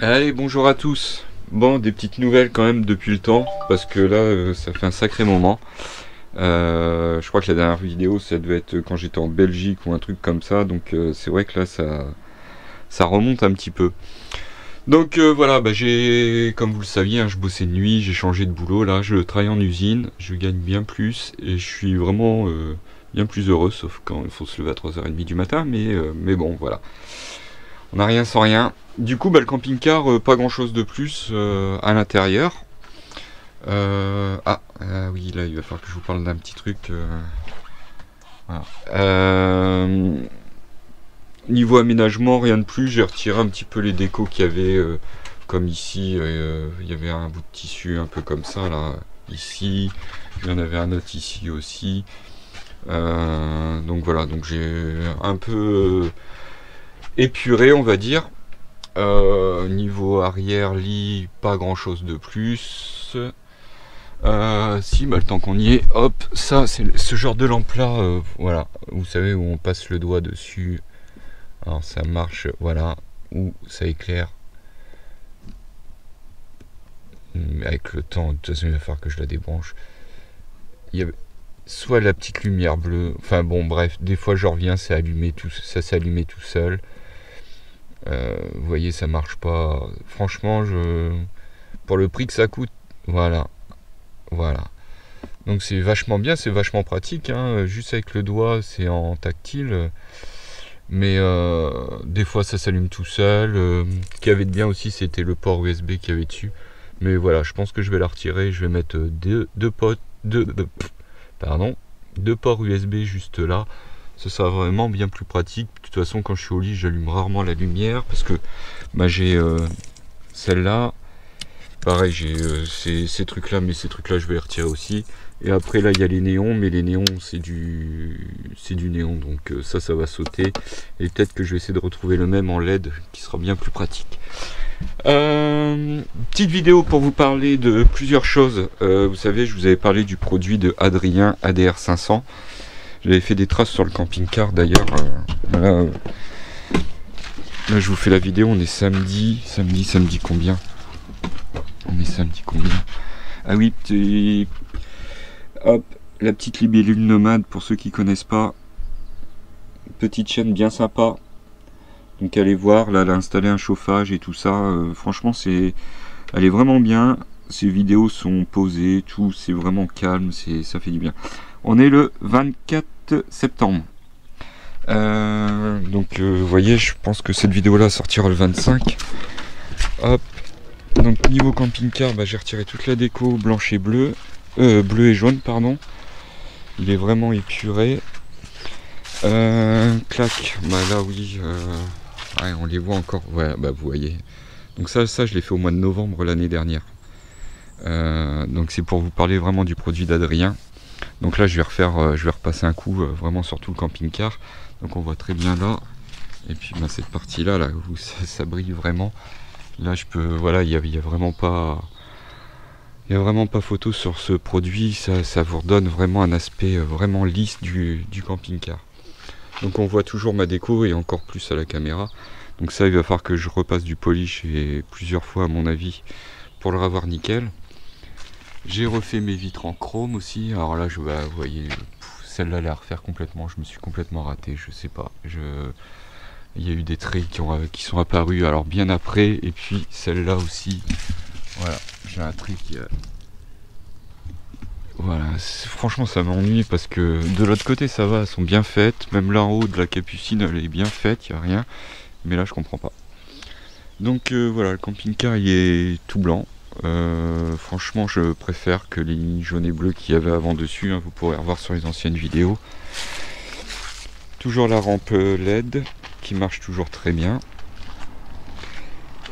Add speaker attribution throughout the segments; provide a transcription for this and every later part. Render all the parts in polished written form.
Speaker 1: Allez, bonjour à tous. Bon, des petites nouvelles quand même depuis le temps, parce que là, ça fait un sacré moment. Je crois que la dernière vidéo, ça devait être quand j'étais en Belgique ou un truc comme ça, donc c'est vrai que là, ça remonte un petit peu. Donc voilà, bah, comme vous le saviez, hein, je bossais de nuit, j'ai changé de boulot, là, je travaille en usine, je gagne bien plus, et je suis vraiment bien plus heureux, sauf quand il faut se lever à 3h30 du matin, mais bon, voilà. On n'a rien sans rien. Du coup, bah, le camping-car, pas grand chose de plus à l'intérieur. Oui, là, il va falloir que je vous parle d'un petit truc. Voilà. Niveau aménagement, rien de plus. J'ai retiré un petit peu les décos qu'il y avait, comme ici. Il y avait un bout de tissu un peu comme ça, là. Ici, il y en avait un autre ici aussi. Donc voilà, donc j'ai un peu épuré, on va dire. Niveau arrière, lit, pas grand chose de plus. Si, bah, le temps qu'on y est, hop, ça c'est ce genre de lampe là, voilà, vous savez où on passe le doigt dessus, alors ça marche, voilà, où ça éclaire. Avec le temps, de toute façon il va falloir que je la débranche. Il y a soit la petite lumière bleue, enfin bon bref, des fois je reviens, c'est allumé tout, ça s'est allumé tout seul. Vous voyez, ça marche pas. Franchement, pour le prix que ça coûte, voilà. Donc c'est vachement bien, c'est vachement pratique, hein. Juste avec le doigt, c'est en tactile. Mais des fois, ça s'allume tout seul. Ce qui avait de bien aussi, c'était le port USB qu'il y avait dessus. Mais voilà, je pense que je vais la retirer. Je vais mettre deux ports USB juste là. Ce sera vraiment bien plus pratique. De toute façon, quand je suis au lit, j'allume rarement la lumière parce que bah, j'ai celle-là. Pareil, j'ai ces trucs-là, mais ces trucs-là, je vais les retirer aussi. Et après, là, il y a les néons, mais les néons, c'est du néon, donc ça va sauter. Et peut-être que je vais essayer de retrouver le même en LED, qui sera bien plus pratique. Petite vidéo pour vous parler de plusieurs choses. Vous savez, je vous avais parlé du produit de Adrien ADR 500. J'avais fait des traces sur le camping-car d'ailleurs. Là, je vous fais la vidéo. On est samedi combien? On est samedi combien? Ah oui, hop, la petite libellule nomade pour ceux qui connaissent pas. Petite chaîne bien sympa. Donc allez voir, là elle a installé un chauffage et tout ça. Franchement, elle est vraiment bien. Ces vidéos sont posées, tout, c'est vraiment calme, ça fait du bien. On est le 24 septembre. Vous voyez, je pense que cette vidéo là sortira le 25. Hop. Donc niveau camping-car, bah, j'ai retiré toute la déco blanche et bleue. Bleu et jaune, pardon. Il est vraiment épuré. Clac. Bah là oui. Ouais, on les voit encore. Ouais, bah vous voyez. Donc ça je l'ai fait au mois de novembre l'année dernière. Donc c'est pour vous parler vraiment du produit d'Adrien. Donc là je vais repasser un coup vraiment sur tout le camping-car. Donc on voit très bien là. Et puis bah, cette partie là où ça brille vraiment. Là je peux. Voilà, il y a vraiment pas. Il n'y a vraiment pas photo sur ce produit, ça vous redonne vraiment un aspect vraiment lisse du camping-car. Donc on voit toujours ma déco et encore plus à la caméra. Donc ça, il va falloir que je repasse du polish et plusieurs fois à mon avis pour le revoir nickel. J'ai refait mes vitres en chrome aussi. Alors là, vous voyez, celle-là, elle à refaire complètement. Je me suis complètement raté, je sais pas. Il y a eu des traits qui sont apparus alors bien après. Et puis celle-là aussi. Voilà, j'ai un trait qui a... Voilà, franchement ça m'ennuie parce que de l'autre côté ça va, elles sont bien faites. Même là en haut de la capucine elle est bien faite, il n'y a rien. Mais là je comprends pas. Donc voilà, le camping-car il est tout blanc. Franchement je préfère que les lignes jaunes et bleues qu'il y avait avant dessus, hein, vous pourrez revoir sur les anciennes vidéos. Toujours la rampe LED qui marche toujours très bien.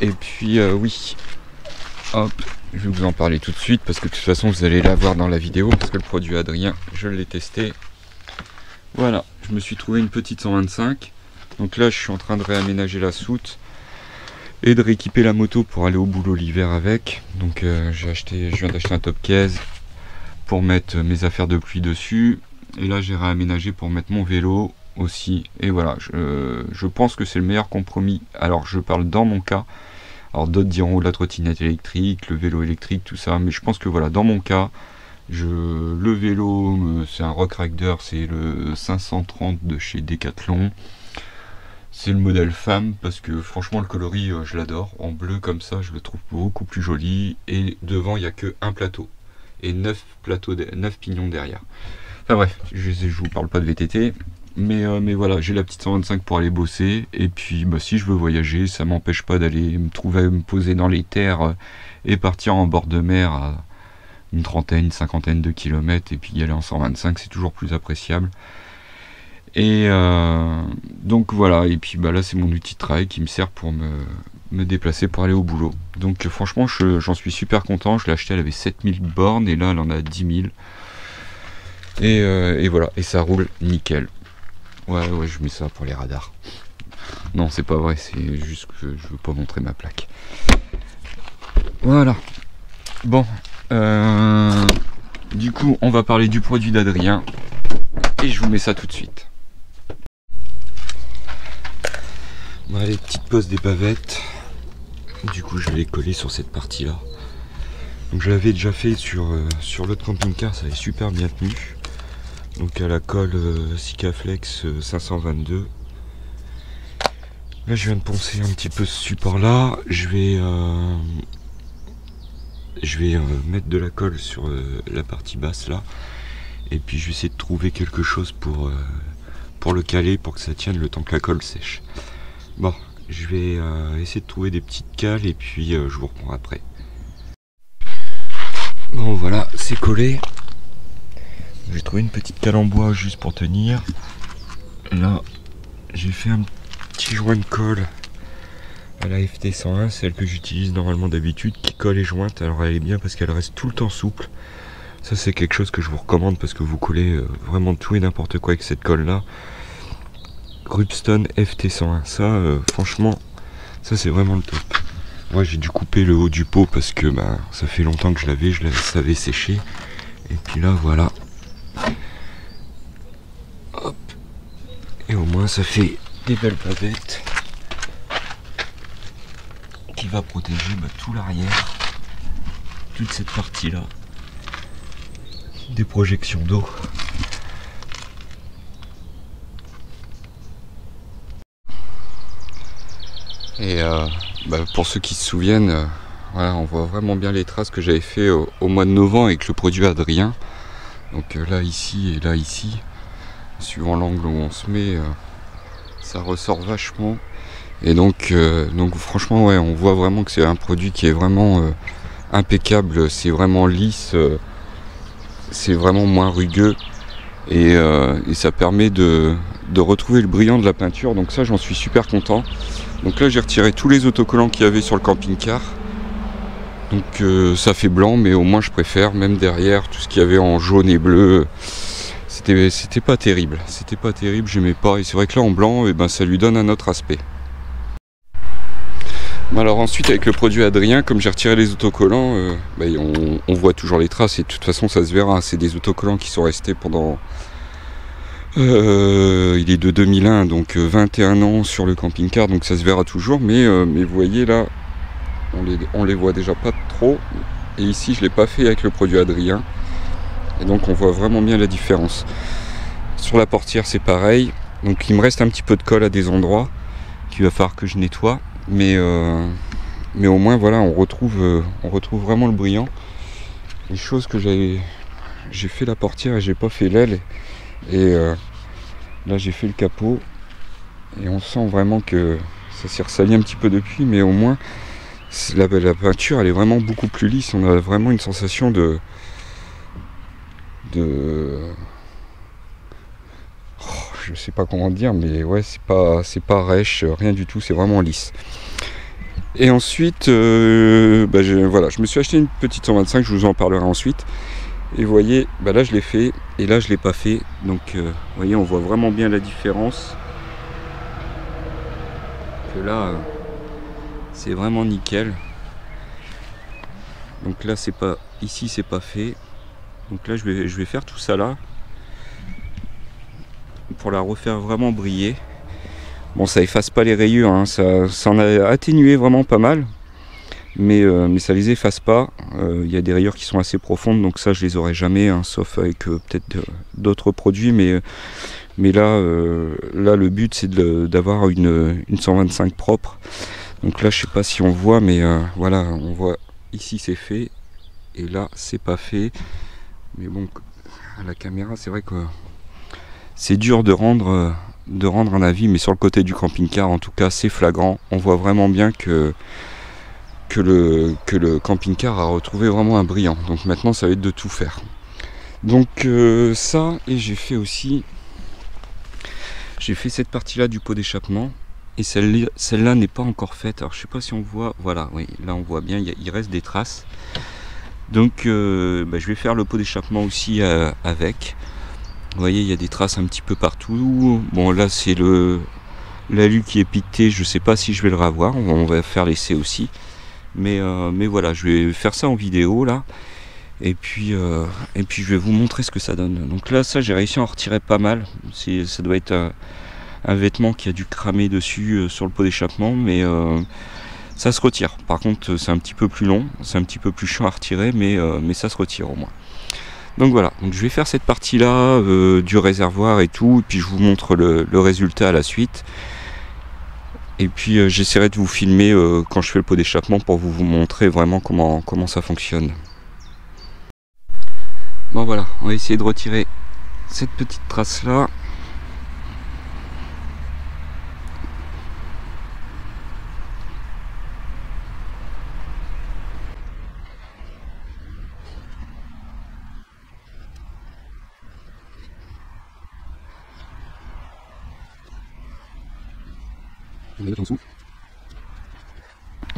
Speaker 1: Et puis oui, hop, je vais vous en parler tout de suite parce que de toute façon vous allez la voir dans la vidéo parce que le produit Adrien, je l'ai testé. Voilà, je me suis trouvé une petite 125. Donc là je suis en train de réaménager la soute et de rééquiper la moto pour aller au boulot l'hiver avec. Donc je viens d'acheter un top case pour mettre mes affaires de pluie dessus. Et là j'ai réaménagé pour mettre mon vélo aussi. Et voilà, je pense que c'est le meilleur compromis. Alors je parle dans mon cas. Alors d'autres diront la trottinette électrique, le vélo électrique, tout ça, mais je pense que voilà, dans mon cas, le vélo, c'est un Rock Rider, c'est le 530 de chez Decathlon. C'est le modèle femme parce que franchement le coloris je l'adore, en bleu comme ça je le trouve beaucoup plus joli, et devant il n'y a que un plateau et 9 pignons derrière. Enfin bref, je vous parle pas de VTT, mais voilà, j'ai la petite 125 pour aller bosser, et puis bah, si je veux voyager, ça m'empêche pas d'aller me poser dans les terres et partir en bord de mer à une cinquantaine de kilomètres, et puis y aller en 125, c'est toujours plus appréciable. Et donc voilà, et puis bah là c'est mon outil de travail qui me sert pour me déplacer pour aller au boulot. Donc franchement j'en suis super content, je l'ai acheté, elle avait 7000 bornes et là elle en a 10 000. Et voilà, et ça roule nickel. Ouais, je mets ça pour les radars. Non, c'est pas vrai, c'est juste que je veux pas montrer ma plaque. Voilà. Bon, du coup on va parler du produit d'Adrien et je vous mets ça tout de suite. Bon, les petites poses des bavettes, du coup je vais les coller sur cette partie là. Donc je l'avais déjà fait sur l'autre camping-car, ça avait super bien tenu. Donc à la colle Sikaflex 522. Là je viens de poncer un petit peu ce support là. Je vais mettre de la colle sur la partie basse là. Et puis je vais essayer de trouver quelque chose pour le caler, pour que ça tienne le temps que la colle sèche. Bon, je vais essayer de trouver des petites cales et puis je vous reprends après. Bon voilà, c'est collé. J'ai trouvé une petite cale en bois juste pour tenir. Là, j'ai fait un petit joint de colle à la FT101, celle que j'utilise normalement d'habitude, qui colle les jointes. Alors elle est bien parce qu'elle reste tout le temps souple. Ça c'est quelque chose que je vous recommande parce que vous collez vraiment tout et n'importe quoi avec cette colle là. Rubstone FT101, ça franchement, ça c'est vraiment le top. Moi j'ai dû couper le haut du pot parce que bah, ça fait longtemps que je l'avais savais sécher. Et puis là voilà. Hop. Et au moins ça fait des belles bavettes qui va protéger tout l'arrière, toute cette partie là des projections d'eau. Et pour ceux qui se souviennent, voilà, on voit vraiment bien les traces que j'avais fait au mois de novembre avec le produit Adrien. Donc là ici et là ici, suivant l'angle où on se met, ça ressort vachement. Et donc franchement ouais, on voit vraiment que c'est un produit qui est vraiment impeccable, c'est vraiment lisse, c'est vraiment moins rugueux, et ça permet de retrouver le brillant de la peinture. Donc ça j'en suis super content. Donc là j'ai retiré tous les autocollants qu'il y avait sur le camping-car. Donc ça fait blanc, mais au moins je préfère, même derrière, tout ce qu'il y avait en jaune et bleu, c'était pas terrible, j'aimais pas. Et c'est vrai que là en blanc, ça lui donne un autre aspect. Alors ensuite avec le produit Adrien, comme j'ai retiré les autocollants, on voit toujours les traces, et de toute façon ça se verra, c'est des autocollants qui sont restés pendant... il est de 2001, donc 21 ans sur le camping-car, donc ça se verra toujours, mais vous voyez là, on les voit déjà pas trop, et ici je l'ai pas fait avec le produit Adrien, et donc on voit vraiment bien la différence. Sur la portière c'est pareil, donc il me reste un petit peu de colle à des endroits qu'il va falloir que je nettoie, mais au moins voilà, on retrouve vraiment le brillant. Les choses que j'ai fait la portière et j'ai pas fait l'aile, et là j'ai fait le capot, et on sent vraiment que ça s'est ressali un petit peu depuis, mais au moins la peinture elle est vraiment beaucoup plus lisse. On a vraiment une sensation de je sais pas comment dire, mais ouais, c'est pas rêche, rien du tout, c'est vraiment lisse. Et ensuite voilà, je me suis acheté une petite 125, je vous en parlerai ensuite. Et vous voyez, là je l'ai fait, et là je l'ai pas fait. Donc vous voyez, on voit vraiment bien la différence. Que là c'est vraiment nickel. Donc là c'est pas, ici c'est pas fait. Donc là je vais faire tout ça là pour la refaire vraiment briller. Bon, ça efface pas les rayures, hein, ça en a atténué vraiment pas mal. mais ça les efface pas. Il y a des rayures qui sont assez profondes, donc ça je les aurai jamais, hein, sauf avec peut-être d'autres produits, mais là, le but c'est d'avoir une 125 propre. Donc là je sais pas si on voit, mais voilà, on voit ici c'est fait, et là c'est pas fait. Mais bon, à la caméra c'est vrai que c'est dur de rendre un avis, mais sur le côté du camping-car en tout cas c'est flagrant. On voit vraiment bien que le camping-car a retrouvé vraiment un brillant. Donc maintenant ça va être de tout faire. Donc ça, et j'ai fait cette partie là du pot d'échappement, et celle-là n'est pas encore faite. Alors je sais pas si on voit, voilà, oui, là on voit bien, il reste des traces. Donc je vais faire le pot d'échappement aussi avec. Vous voyez, il y a des traces un petit peu partout. Bon là c'est l'alu qui est piqueté, je sais pas si je vais le revoir, on va faire l'essai aussi. Mais voilà, je vais faire ça en vidéo là. Et puis je vais vous montrer ce que ça donne. Donc là, ça, j'ai réussi à en retirer pas mal. Ça doit être un vêtement qui a dû cramer dessus sur le pot d'échappement, mais ça se retire. Par contre, c'est un petit peu plus long, c'est un petit peu plus chiant à retirer, mais ça se retire au moins. Donc voilà, donc je vais faire cette partie-là du réservoir et tout, et puis je vous montre le résultat à la suite. Et puis j'essaierai de vous filmer quand je fais le pot d'échappement pour vous montrer vraiment comment ça fonctionne. Bon voilà, on va essayer de retirer cette petite trace là.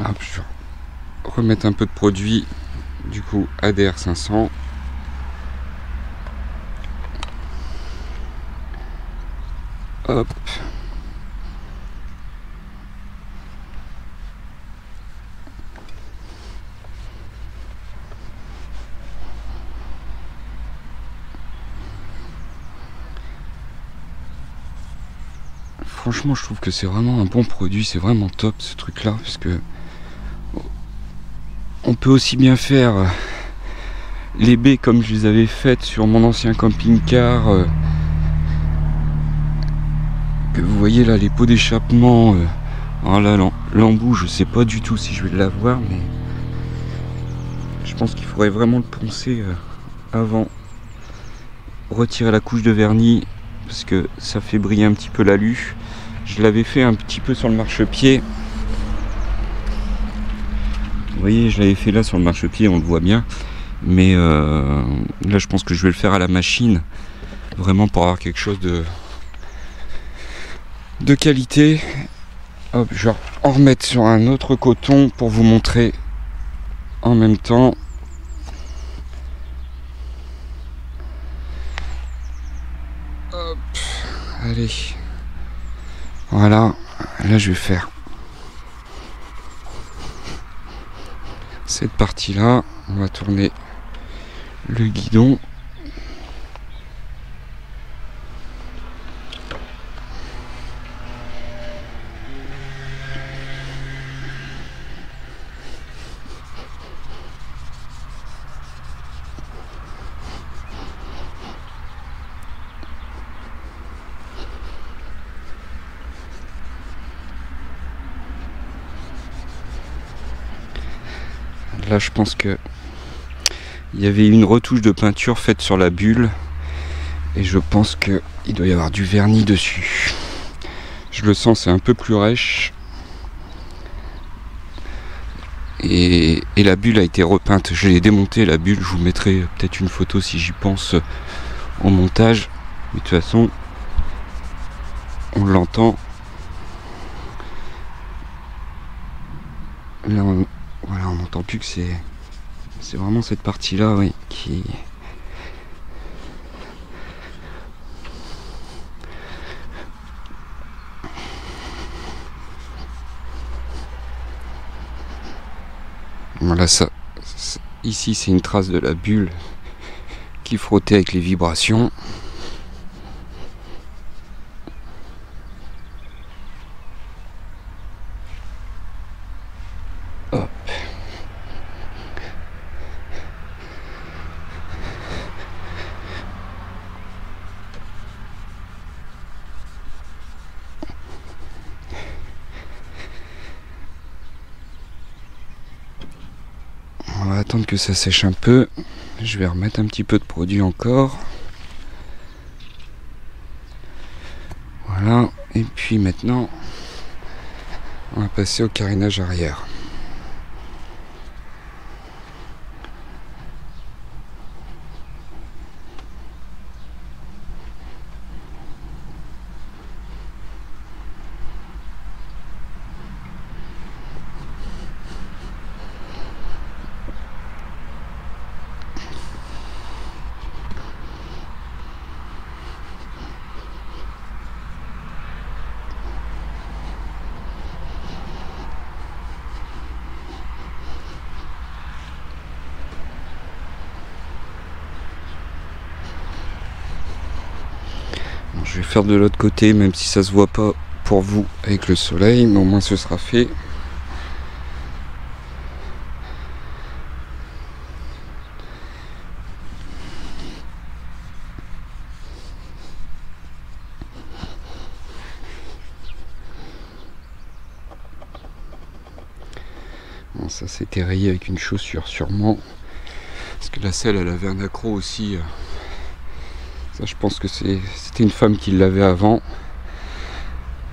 Speaker 1: Hop, je vais remettre un peu de produit, du coup ADR 500. Hop. Franchement, je trouve que c'est vraiment un bon produit, c'est vraiment top ce truc là, parce que on peut aussi bien faire les baies comme je les avais faites sur mon ancien camping-car, que vous voyez là, les pots d'échappement. Alors là, l'embout, je sais pas du tout si je vais l'avoir, mais je pense qu'il faudrait vraiment le poncer avant, retirer la couche de vernis, parce que ça fait briller un petit peu l'alu. Je l'avais fait un petit peu sur le marchepied. Vous voyez, je l'avais fait là sur le marchepied, on le voit bien. Mais là, je pense que je vais le faire à la machine, vraiment pour avoir quelque chose de qualité. Hop, je vais en remettre sur un autre coton pour vous montrer en même temps. Hop, allez. Voilà, là je vais faire cette partie là, on va tourner le guidon. Là je pense que il y avait une retouche de peinture faite sur la bulle et je pense que il doit y avoir du vernis dessus. Je le sens, c'est un peu plus rêche et la bulle a été repeinte. Je l'ai démontée la bulle, je vous mettrai peut-être une photo si j'y pense au montage, mais de toute façon on l'entend là. Voilà, on n'entend plus que c'est vraiment cette partie là, oui, qui voilà. Ça ici c'est une trace de la bulle qui frottait avec les vibrations. Hop. on va attendre que ça sèche un peu. Je vais remettre un petit peu de produit encore. Voilà, et puis maintenant on va passer au carénage arrière. Je vais faire de l'autre côté, même si ça se voit pas pour vous avec le soleil, mais au moins ce sera fait. Bon, ça s'était rayé avec une chaussure sûrement, parce que la selle elle avait un accroc aussi. Ça, je pense que c'était une femme qui l'avait avant.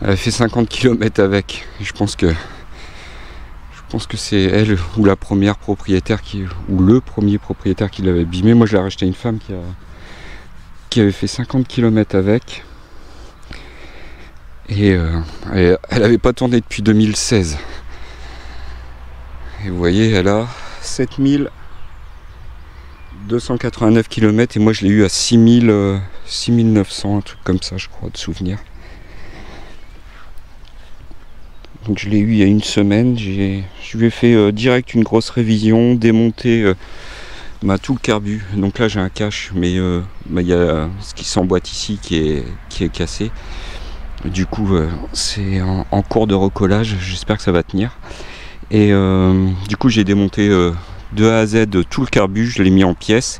Speaker 1: Elle a fait 50 km avec. Et je pense que c'est elle ou la première propriétaire ou le premier propriétaire qui l'avait abîmé. Moi, je l'ai racheté à une femme qui avait fait 50 km avec. Et elle n'avait pas tourné depuis 2016. Et vous voyez, elle a 7289 km et moi je l'ai eu à 6900, un truc comme ça je crois, de souvenir. Donc je l'ai eu il y a une semaine, je lui ai fait direct une grosse révision, démonté tout le carbu. Donc là j'ai un cache, mais il y a ce qui s'emboîte ici qui est cassé. Du coup c'est en cours de recollage, j'espère que ça va tenir. Et du coup j'ai démonté de A à Z tout le carbu, je l'ai mis en pièces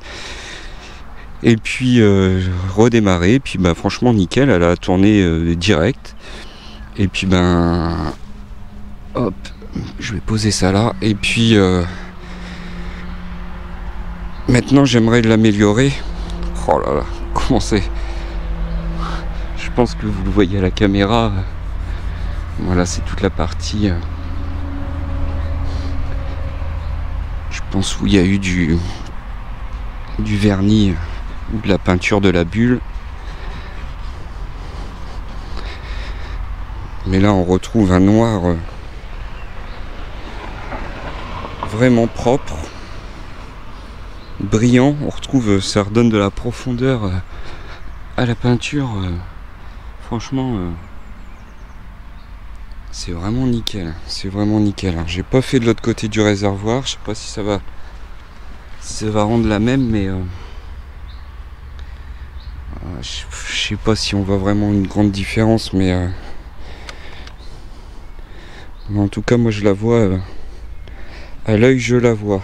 Speaker 1: et puis redémarré, et puis franchement nickel, elle a tourné direct. Et puis hop, je vais poser ça là, et puis maintenant j'aimerais l'améliorer. Oh là là, comment c'est, je pense que vous le voyez à la caméra. Voilà, c'est toute la partie je pense où il y a eu du vernis ou de la peinture de la bulle. Mais là on retrouve un noir vraiment propre, brillant. On retrouve, ça redonne de la profondeur à la peinture. Franchement c'est vraiment nickel, c'est vraiment nickel. J'ai pas fait de l'autre côté du réservoir, je sais pas si ça va rendre la même, mais je sais pas si on voit vraiment une grande différence, mais en tout cas moi je la vois, à l'œil je la vois.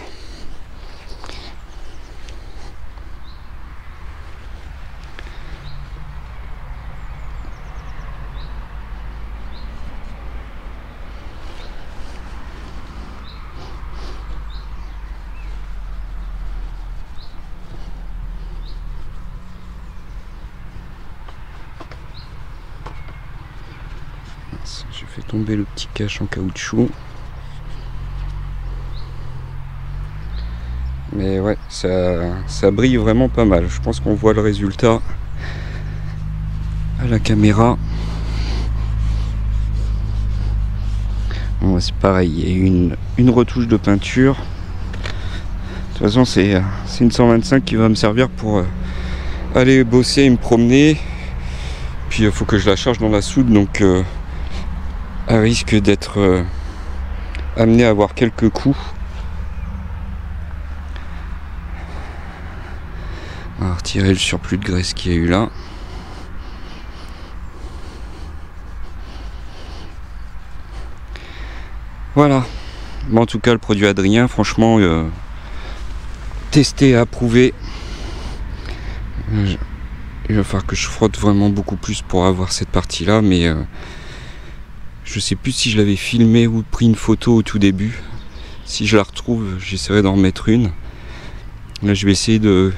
Speaker 1: J'ai fait tomber le petit cache en caoutchouc. Mais ouais, ça brille vraiment pas mal. Je pense qu'on voit le résultat à la caméra. Bon, c'est pareil, il y a eu une retouche de peinture. De toute façon, c'est une 125 qui va me servir pour aller bosser et me promener. Puis il faut que je la charge dans la soude, donc à risque d'être amené à avoir quelques coups. On va retirer le surplus de graisse qu'il y a eu là. Voilà. Bon, en tout cas, le produit Adrien, franchement, testé et approuvé. Il va falloir que je frotte vraiment beaucoup plus pour avoir cette partie-là, mais je sais plus si je l'avais filmé ou pris une photo au tout début. Si je la retrouve, j'essaierai d'en remettre une. Là, je vais essayer de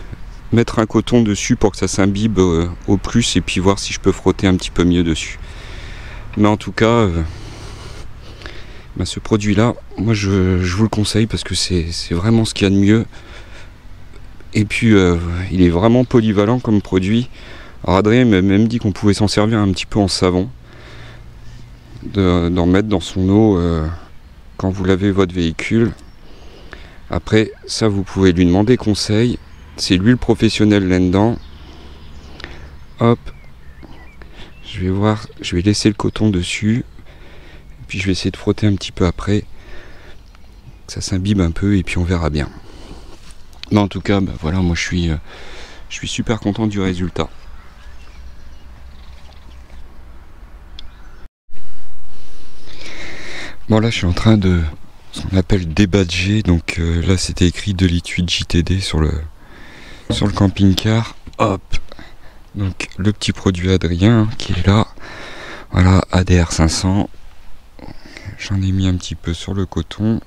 Speaker 1: mettre un coton dessus pour que ça s'imbibe au plus et puis voir si je peux frotter un petit peu mieux dessus. Mais en tout cas, ce produit-là, moi je vous le conseille parce que c'est vraiment ce qu'il y a de mieux. Et puis, il est vraiment polyvalent comme produit. Alors Adrien m'a même dit qu'on pouvait s'en servir un petit peu en savon, d'en mettre dans son eau quand vous lavez votre véhicule. Après, ça vous pouvez lui demander conseil. C'est lui le professionnel là-dedans. Hop. Je vais voir, je vais laisser le coton dessus. Puis je vais essayer de frotter un petit peu après. Que ça s'imbibe un peu et puis on verra bien. Mais en tout cas, voilà, moi je suis super content du résultat. Bon là je suis en train de ce qu'on appelle débadger, donc là c'était écrit 2,8 litres JTD sur le camping-car. Hop, donc le petit produit Adrien qui est là, voilà, ADR 500. J'en ai mis un petit peu sur le coton.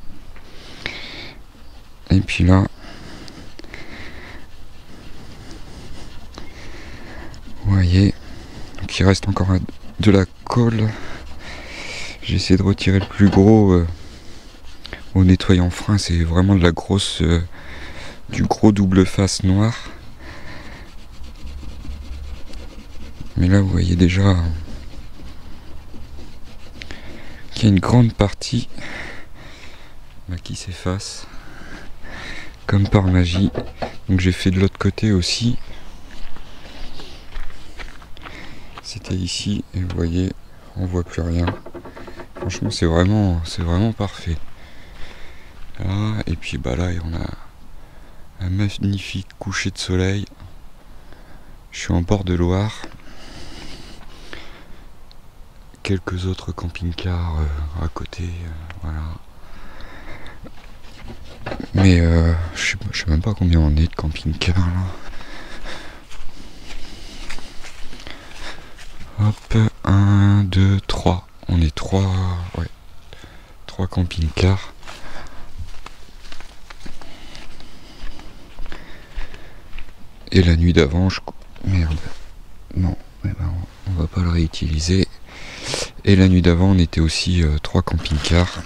Speaker 1: Et puis là, vous voyez, donc il reste encore de la colle. J'ai essayé de retirer le plus gros au nettoyant frein. C'est vraiment de la grosse, du gros double face noir. Mais là, vous voyez déjà qu'il y a une grande partie qui s'efface comme par magie. Donc j'ai fait de l'autre côté aussi. C'était ici et vous voyez, on voit plus rien. Franchement, c'est vraiment parfait. Là, et puis là, on a un magnifique coucher de soleil. Je suis en bord de Loire. Quelques autres camping-cars à côté, voilà. Mais je sais même pas combien on est de camping-cars là. Hop, 1, 2, 3. On est 3, ouais, 3 camping-cars. Et la nuit d'avant, merde, non, on va pas le réutiliser. Et la nuit d'avant, on était aussi 3 camping-cars.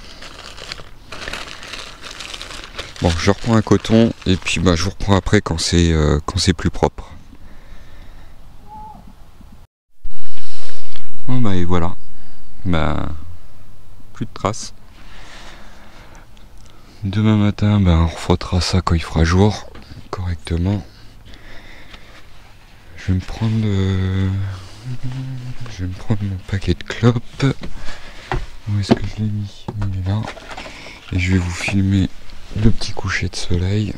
Speaker 1: Bon, je reprends un coton et puis je vous reprends après quand c'est plus propre. Bon et voilà. Plus de traces. Demain matin, on refrottera ça quand il fera jour correctement. Je vais me prendre mon paquet de clopes. Où est-ce que je l'ai mis? Il est là. Et je vais vous filmer le petit coucher de soleil.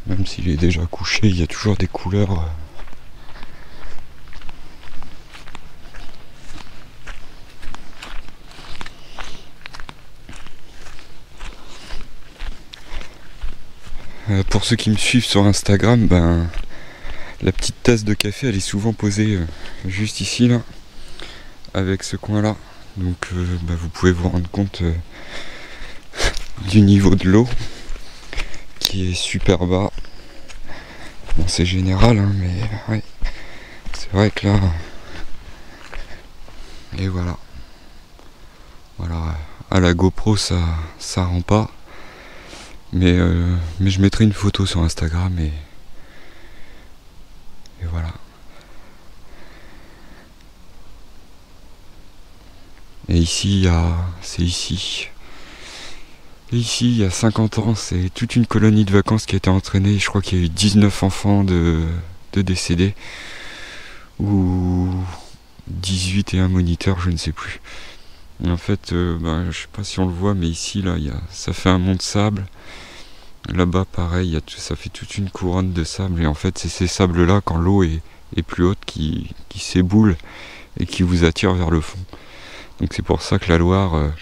Speaker 1: Même s'il est déjà couché, il y a toujours des couleurs. Pour ceux qui me suivent sur Instagram, la petite tasse de café elle est souvent posée juste ici là, avec ce coin là. Donc vous pouvez vous rendre compte du niveau de l'eau qui est super bas. Bon, c'est général hein, mais ouais, c'est vrai que là, et voilà, à la GoPro ça rend pas. Mais je mettrai une photo sur Instagram et voilà. Et ici, ici, il y a 50 ans, c'est toute une colonie de vacances qui a été entraînée. Je crois qu'il y a eu 19 enfants de décédés. Ou 18 et un moniteur, je ne sais plus. Et en fait, je sais pas si on le voit, mais ici, là, ça fait un mont de sable. Là-bas, pareil, ça fait toute une couronne de sable. Et en fait, c'est ces sables-là, quand l'eau est plus haute, qui s'éboulent et qui vous attirent vers le fond. Donc c'est pour ça que la Loire,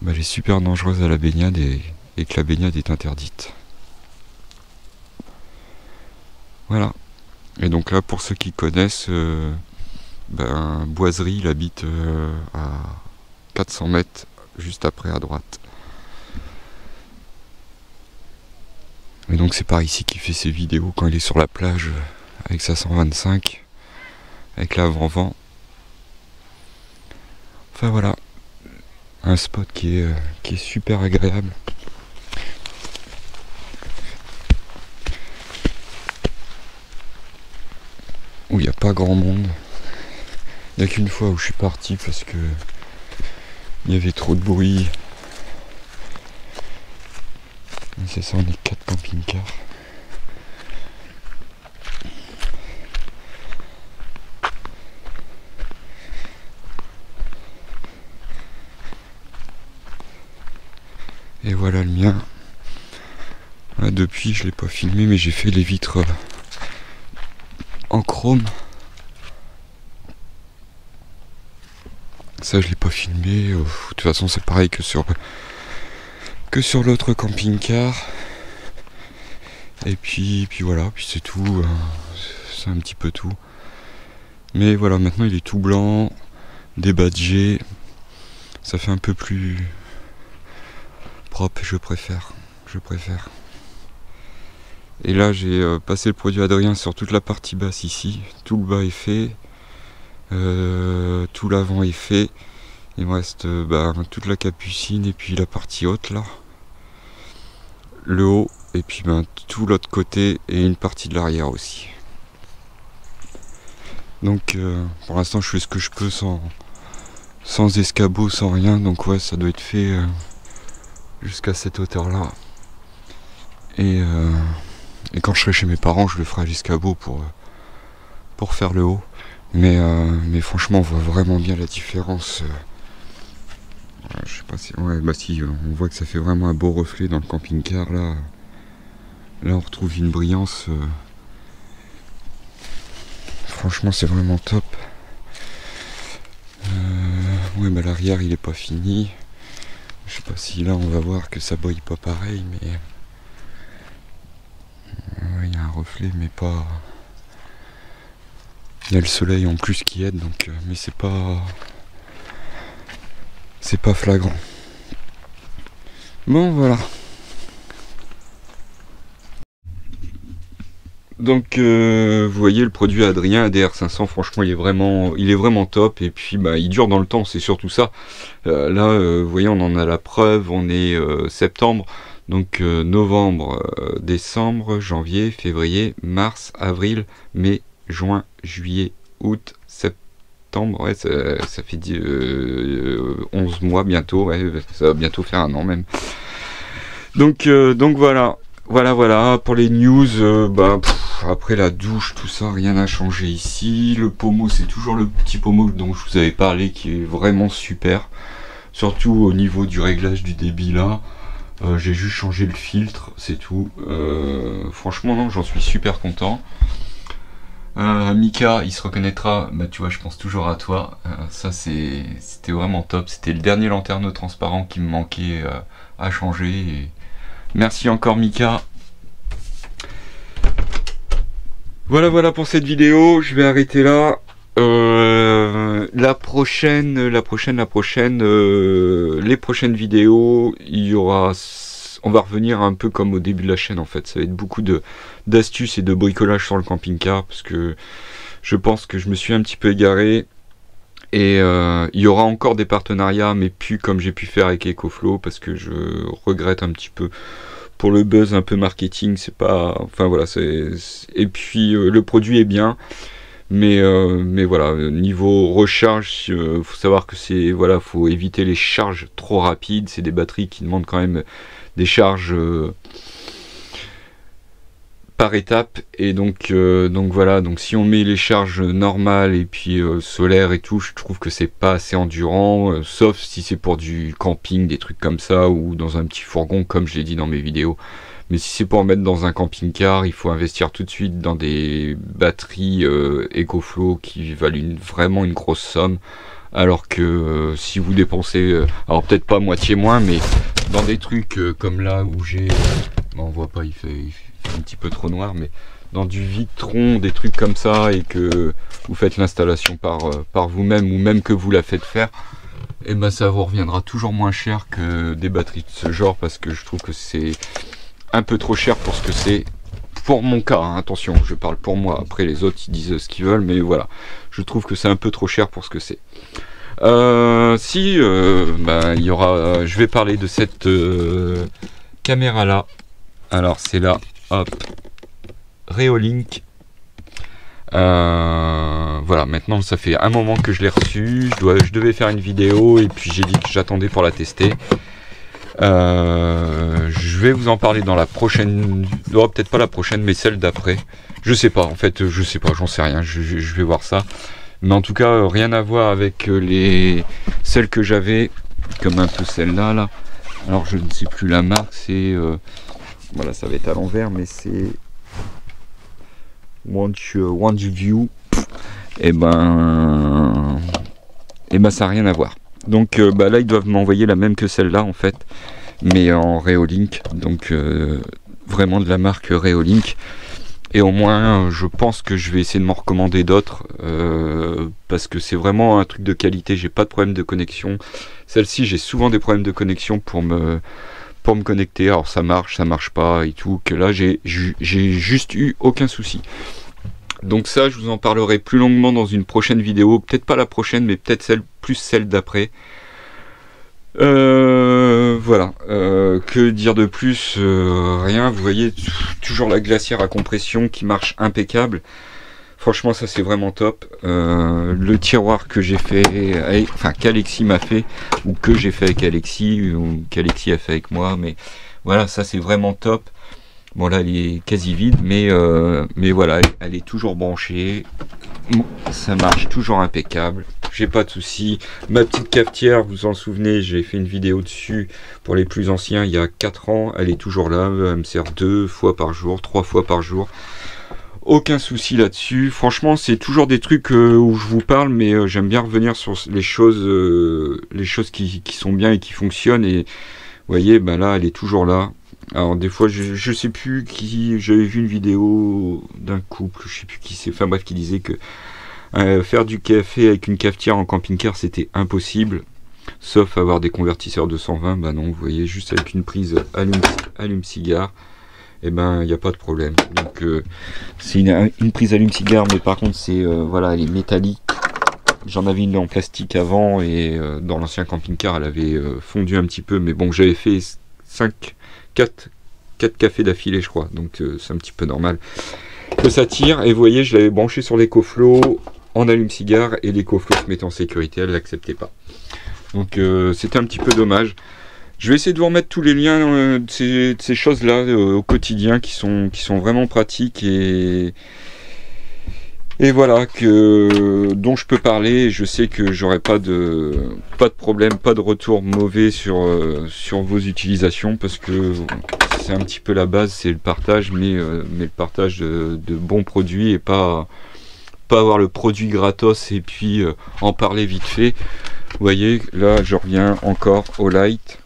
Speaker 1: elle est super dangereuse à la baignade et que la baignade est interdite. Voilà. Et donc là, pour ceux qui connaissent, Boiserie, il habite à 400 mètres, juste après à droite. Et donc c'est par ici qu'il fait ses vidéos quand il est sur la plage avec sa 125, avec l'avant-vent. Enfin voilà, un spot qui est super agréable. Où il n'y a pas grand monde. Il n'y a qu'une fois où je suis parti parce que il y avait trop de bruit. C'est ça, on est 4 camping-cars. Et voilà le mien. Là, depuis, je l'ai pas filmé, mais j'ai fait les vitres en chrome. Ça, je l'ai pas filmé. De toute façon, c'est pareil que sur l'autre camping-car. Et puis voilà, puis c'est tout. C'est un petit peu tout. Mais voilà, maintenant il est tout blanc, débadgé. Ça fait un peu plus propre, je préfère. Et là, j'ai passé le produit Adrien sur toute la partie basse ici. Tout le bas est fait. Tout l'avant est fait. Il me reste toute la capucine et puis la partie haute là. Le haut et puis tout l'autre côté et une partie de l'arrière aussi. Donc pour l'instant je fais ce que je peux sans escabeau, sans rien. Donc ouais, ça doit être fait jusqu'à cette hauteur là. Et quand je serai chez mes parents, je le ferai à l'escabeau pour faire le haut. Mais franchement, on voit vraiment bien la différence. Je sais pas si... Ouais, si, on voit que ça fait vraiment un beau reflet dans le camping-car, là. Là, on retrouve une brillance. Franchement, c'est vraiment top. Ouais, l'arrière, il est pas fini. Je sais pas si là, on va voir que ça brille pas pareil, mais... Ouais, il y a un reflet, mais pas... Il y a le soleil en plus qui aide, donc... mais c'est pas flagrant. Bon, voilà. Donc vous voyez le produit Adrien ADR500, franchement il est vraiment top, et puis il dure dans le temps, c'est surtout ça. Là vous voyez, on en a la preuve, on est septembre, donc novembre, décembre, janvier, février, mars, avril, mai, juin, juillet, août, septembre, ouais, ça fait 11 mois bientôt, ouais, ça va bientôt faire un an même. Donc voilà. Voilà, pour les news, après la douche, tout ça, rien n'a changé ici. Le pommeau, c'est toujours le petit pommeau dont je vous avais parlé, qui est vraiment super. Surtout au niveau du réglage du débit là. J'ai juste changé le filtre, c'est tout. Franchement, non, j'en suis super content. Mika, il se reconnaîtra, tu vois, je pense toujours à toi. Ça, c'était vraiment top. C'était le dernier lanterneau transparent qui me manquait à changer. Et... Merci encore Mika. Voilà pour cette vidéo, je vais arrêter là. Les prochaines vidéos, il y aura... On va revenir un peu comme au début de la chaîne en fait. Ça va être beaucoup d'astuces et de bricolage sur le camping-car, parce que je pense que je me suis un petit peu égaré. Et il y aura encore des partenariats, mais plus comme j'ai pu faire avec EcoFlow, parce que je regrette un petit peu pour le buzz un peu marketing. C'est pas, enfin voilà, et puis le produit est bien, mais voilà, niveau recharge, faut savoir que faut éviter les charges trop rapides. C'est des batteries qui demandent quand même des charges par étape, et donc voilà, donc si on met les charges normales et puis solaire et tout, je trouve que c'est pas assez endurant, sauf si c'est pour du camping, des trucs comme ça, ou dans un petit fourgon comme je l'ai dit dans mes vidéos. Mais si c'est pour mettre dans un camping-car, il faut investir tout de suite dans des batteries EcoFlow qui valent vraiment une grosse somme, alors que si vous dépensez, alors peut-être pas moitié moins, mais dans des trucs comme là où j'ai, on voit pas, il fait un petit peu trop noir, mais dans du Victron, des trucs comme ça, et que vous faites l'installation par vous-même, ou même que vous la faites faire, et ben ça vous reviendra toujours moins cher que des batteries de ce genre, parce que je trouve que c'est un peu trop cher pour ce que c'est. Pour mon cas, hein, attention, je parle pour moi. Après, les autres, ils disent ce qu'ils veulent, mais voilà. Je trouve que c'est un peu trop cher pour ce que c'est. Il y aura... je vais parler de cette caméra-là. Alors, c'est la Reolink. Voilà, maintenant, ça fait un moment que je l'ai reçue. Je devais faire une vidéo, et puis j'ai dit que j'attendais pour la tester. Je vais vous en parler dans la prochaine, peut-être pas la prochaine, mais celle d'après. Je sais pas, en fait, je sais pas, j'en sais rien, je vais voir ça. Mais en tout cas, rien à voir avec celles que j'avais, comme un peu celle-là, là. Alors, je ne sais plus la marque, c'est... voilà, ça va être à l'envers, mais c'est... Want You View. Et ben, ça n'a rien à voir. Donc là, ils doivent m'envoyer la même que celle-là, en fait, mais en Reolink, donc vraiment de la marque Reolink. Et au moins, je pense que je vais essayer de m'en recommander d'autres, parce que c'est vraiment un truc de qualité. J'ai pas de problème de connexion. Celle-ci, j'ai souvent des problèmes de connexion pour me connecter. Alors ça marche pas et tout. Que là, j'ai juste eu aucun souci. Donc ça, je vous en parlerai plus longuement dans une prochaine vidéo. Peut-être pas la prochaine, mais peut-être celle d'après. Voilà. Que dire de plus? Rien. Vous voyez, toujours la glacière à compression qui marche impeccable. Franchement, ça c'est vraiment top. Le tiroir que j'ai fait, enfin qu'Alexis m'a fait, ou que j'ai fait avec Alexis, ou qu'Alexis a fait avec moi, mais voilà, ça c'est vraiment top. Bon là, elle est quasi vide, mais voilà, elle est toujours branchée. Ça marche toujours impeccable. J'ai pas de soucis. Ma petite cafetière, vous vous en souvenez, j'ai fait une vidéo dessus pour les plus anciens il y a 4 ans. Elle est toujours là. Elle me sert 2 fois par jour, 3 fois par jour. Aucun souci là-dessus. Franchement, c'est toujours des trucs où je vous parle, mais j'aime bien revenir sur les choses qui sont bien et qui fonctionnent. Et vous voyez, ben là, elle est toujours là. Alors des fois, je sais plus qui, j'avais vu une vidéo d'un couple, je sais plus qui c'est, enfin bref, qui disait que faire du café avec une cafetière en camping-car, c'était impossible, sauf avoir des convertisseurs 220. Bah non, vous voyez, juste avec une prise allume-cigare, et ben il n'y a pas de problème. Donc c'est une prise allume-cigare, mais par contre c'est voilà, elle est métallique. J'en avais une en plastique avant, et dans l'ancien camping-car elle avait fondu un petit peu, mais bon, j'avais fait 4 cafés d'affilée, je crois, donc c'est un petit peu normal que ça tire. Et vous voyez, je l'avais branché sur l'écoflow en allume-cigare, et l'écoflow se mettait en sécurité, elle l'acceptait pas. Donc c'était un petit peu dommage. Je vais essayer de vous remettre tous les liens de ces choses-là au quotidien qui sont vraiment pratiques et voilà, dont je peux parler. Je sais que j'aurai pas de problème, pas de retour mauvais sur vos utilisations, parce que c'est un petit peu la base, c'est le partage, mais le partage de bons produits, et pas avoir le produit gratos et puis en parler vite fait. Vous voyez, là je reviens encore au light,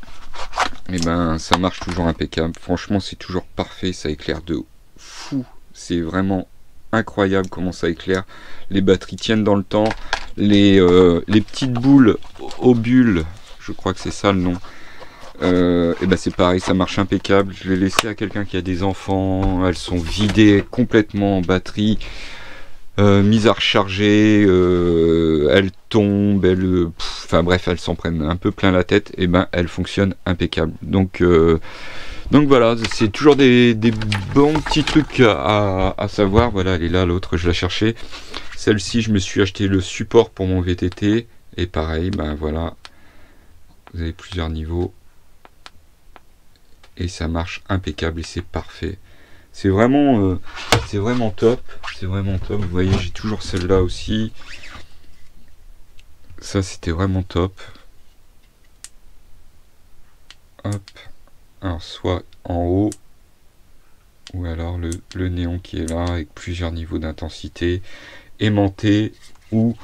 Speaker 1: et ben ça marche toujours impeccable. Franchement, c'est toujours parfait, ça éclaire de fou, c'est vraiment incroyable comment ça éclaire. Les batteries tiennent dans le temps, les petites boules aux bulles, je crois que c'est ça le nom, et ben c'est pareil, ça marche impeccable. Je l'ai laissé à quelqu'un qui a des enfants, elles sont vidées complètement en batterie, mise à recharger, elles tombent, enfin bref, elles s'en prennent un peu plein la tête, et ben elles fonctionnent impeccable. Donc voilà, c'est toujours des bons petits trucs à savoir. Voilà, elle est là, l'autre je la cherchais. Celle-ci, je me suis acheté le support pour mon VTT, et pareil, ben voilà, vous avez plusieurs niveaux, et ça marche impeccable, et c'est parfait. C'est vraiment top, c'est vraiment top. Vous voyez, j'ai toujours celle-là aussi. Ça, c'était vraiment top. Hop. Alors, soit en haut, ou alors le néon qui est là, avec plusieurs niveaux d'intensité, aimanté, ou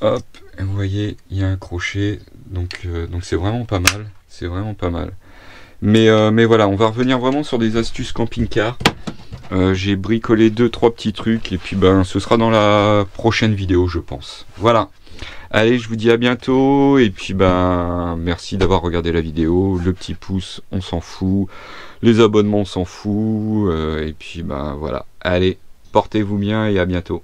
Speaker 1: hop, et vous voyez, il y a un crochet, donc c'est vraiment pas mal. C'est vraiment pas mal. Mais voilà, on va revenir vraiment sur des astuces camping-car. J'ai bricolé 2-3 petits trucs et puis ben ce sera dans la prochaine vidéo je pense. Voilà. Allez, je vous dis à bientôt et puis ben merci d'avoir regardé la vidéo. Le petit pouce on s'en fout, les abonnements on s'en fout et puis ben voilà. Allez, portez-vous bien et à bientôt.